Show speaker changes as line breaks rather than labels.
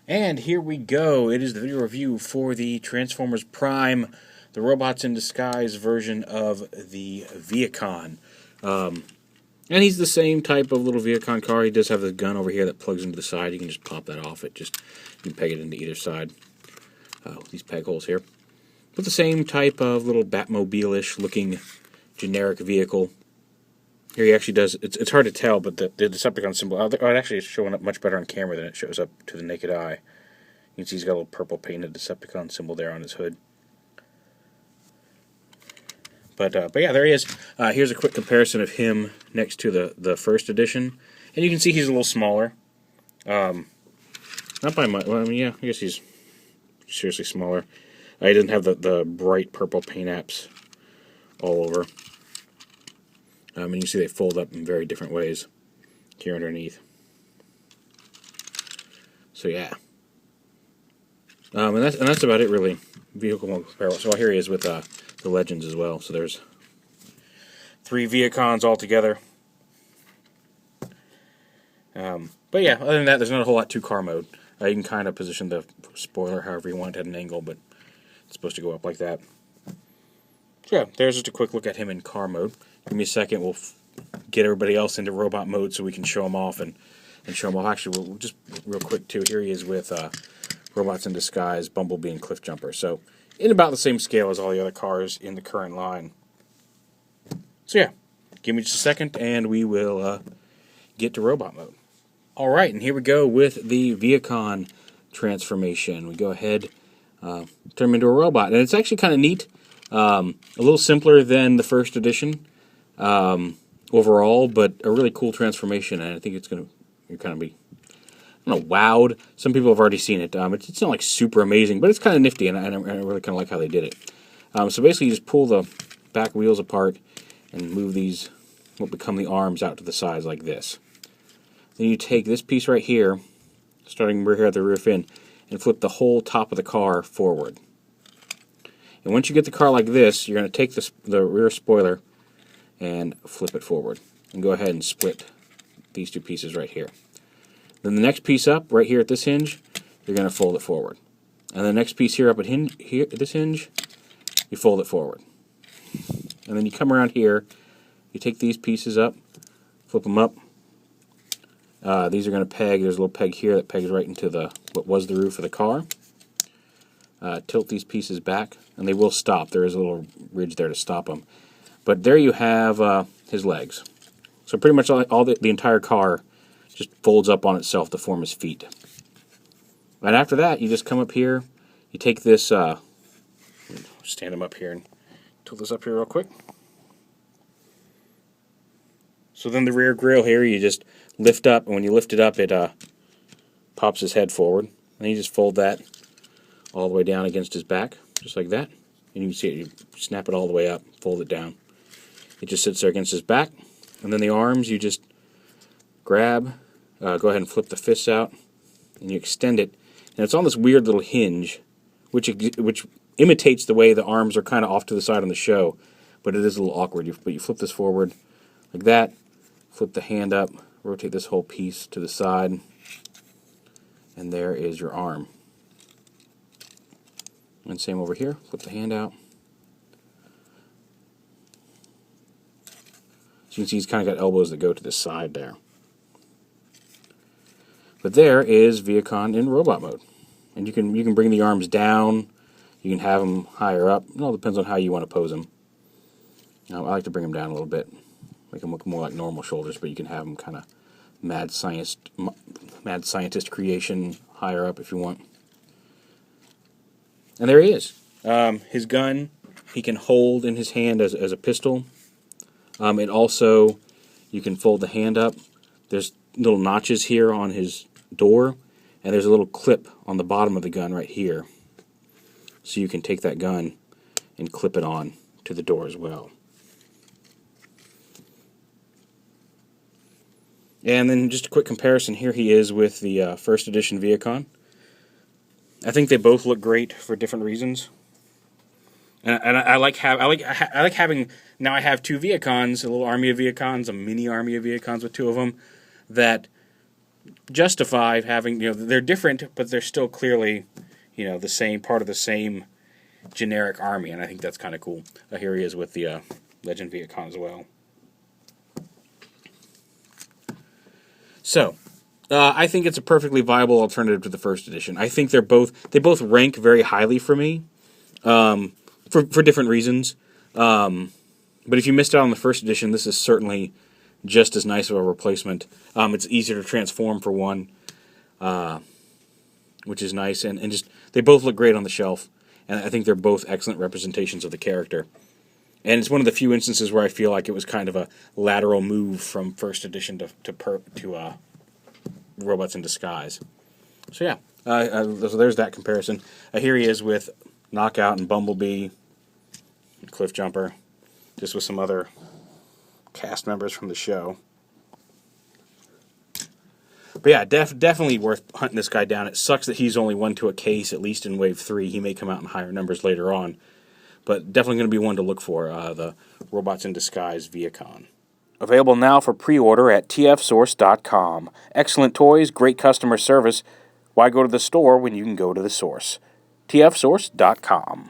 And here we go. It is the video review for the Transformers Prime, the Robots in Disguise version of the Vehicon. And he's the same type of little Vehicon car. He does have the gun over here that plugs into the side. You can just pop that off. You can peg it into either side. These peg holes here. But the same type of little Batmobile-ish looking generic vehicle. Here he actually does, it's hard to tell, but the Decepticon symbol, it actually is showing up much better on camera than it shows up to the naked eye. You can see he's got a little purple painted Decepticon symbol there on his hood. But yeah, there he is. Here's a quick comparison of him next to the first edition. And you can see he's a little smaller. Not by much, well, I mean, yeah, I guess he's seriously smaller. He doesn't have the bright purple paint apps all over. And you see they fold up in very different ways here underneath. So yeah. And that's about it really. Vehicle comparable. So here he is with the Legends as well. So there's 3 Vehicons all together. But yeah, other than that, there's not a whole lot to car mode. You can kind of position the spoiler however you want at an angle, but it's supposed to go up like that. So yeah, there's just a quick look at him in car mode. Give me a second, we'll get everybody else into robot mode so we can show them off and show them off. Actually, we'll just real quick too, here he is with Robots in Disguise, Bumblebee, and Cliffjumper. So in about the same scale as all the other cars in the current line. So yeah, give me just a second and we will get to robot mode. Alright, and here we go with the Vehicon transformation. We go ahead, turn him into a robot. And it's actually kind of neat. A little simpler than the first edition overall, but a really cool transformation, and I think it's going to kind of be, I don't know, wowed. Some people have already seen it. It's not like super amazing, but it's kind of nifty, and I really kind of like how they did it. So basically you just pull the back wheels apart and move these, what become the arms, out to the sides like this. Then you take this piece right here, starting right here at the rear fin, and flip the whole top of the car forward. And once you get the car like this, you're going to take the rear spoiler and flip it forward. And go ahead and split these 2 pieces right here. Then the next piece up, right here at this hinge, you're going to fold it forward. And the next piece here up at this hinge, you fold it forward. And then you come around here, you take these pieces up, flip them up. These are going to peg, there's a little peg here that pegs right into what was the roof of the car. Tilt these pieces back, and they will stop. There is a little ridge there to stop them. But there you have his legs. So pretty much all the entire car just folds up on itself to form his feet. And after that, you just come up here, you take this, stand him up here and tilt this up here real quick. So then the rear grille here, you just lift up, and when you lift it up, it pops his head forward. And you just fold that all the way down against his back, just like that. And you can see it, you snap it all the way up, fold it down. It just sits there against his back. And then the arms, you just grab, go ahead and flip the fists out, and you extend it. And it's on this weird little hinge, which imitates the way the arms are kind of off to the side on the show, but it is a little awkward. But you flip this forward like that, flip the hand up, rotate this whole piece to the side, and there is your arm. And same over here, flip the hand out. So you can see he's kind of got elbows that go to the side there. But there is Vehicon in robot mode. And you can bring the arms down, you can have them higher up. It all depends on how you want to pose them. I like to bring them down a little bit, make them look more like normal shoulders, but you can have them kind of mad scientist creation higher up if you want. And there he is. His gun he can hold in his hand as a pistol. It also, you can fold the hand up. There's little notches here on his door, and there's a little clip on the bottom of the gun right here. So you can take that gun and clip it on to the door as well. And then just a quick comparison, here he is with the first edition Vehicon. I think they both look great for different reasons. And I like having, now I have 2 Vehicons, a little army of Vehicons, a mini army of Vehicons with 2 of them, that justify having, they're different, but they're still clearly, the same, part of the same generic army, and I think that's kind of cool. Here he is with the Legend Vehicon as well. So, I think it's a perfectly viable alternative to the first edition. I think they both rank very highly for me, for different reasons. But if you missed out on the first edition, this is certainly just as nice of a replacement. It's easier to transform for one, which is nice, and just they both look great on the shelf, and I think they're both excellent representations of the character. And it's one of the few instances where I feel like it was kind of a lateral move from first edition to Robots in Disguise. So yeah, so there's that comparison. Here he is with Knockout and Bumblebee, Cliff Jumper, just with some other cast members from the show. But yeah, definitely worth hunting this guy down. It sucks that he's only 1 to a case, at least in Wave 3. He may come out in higher numbers later on. But definitely going to be one to look for, the Robots in Disguise Vehicon. Available now for pre-order at TFsource.com. Excellent toys, great customer service. Why go to the store when you can go to the source? TFsource.com.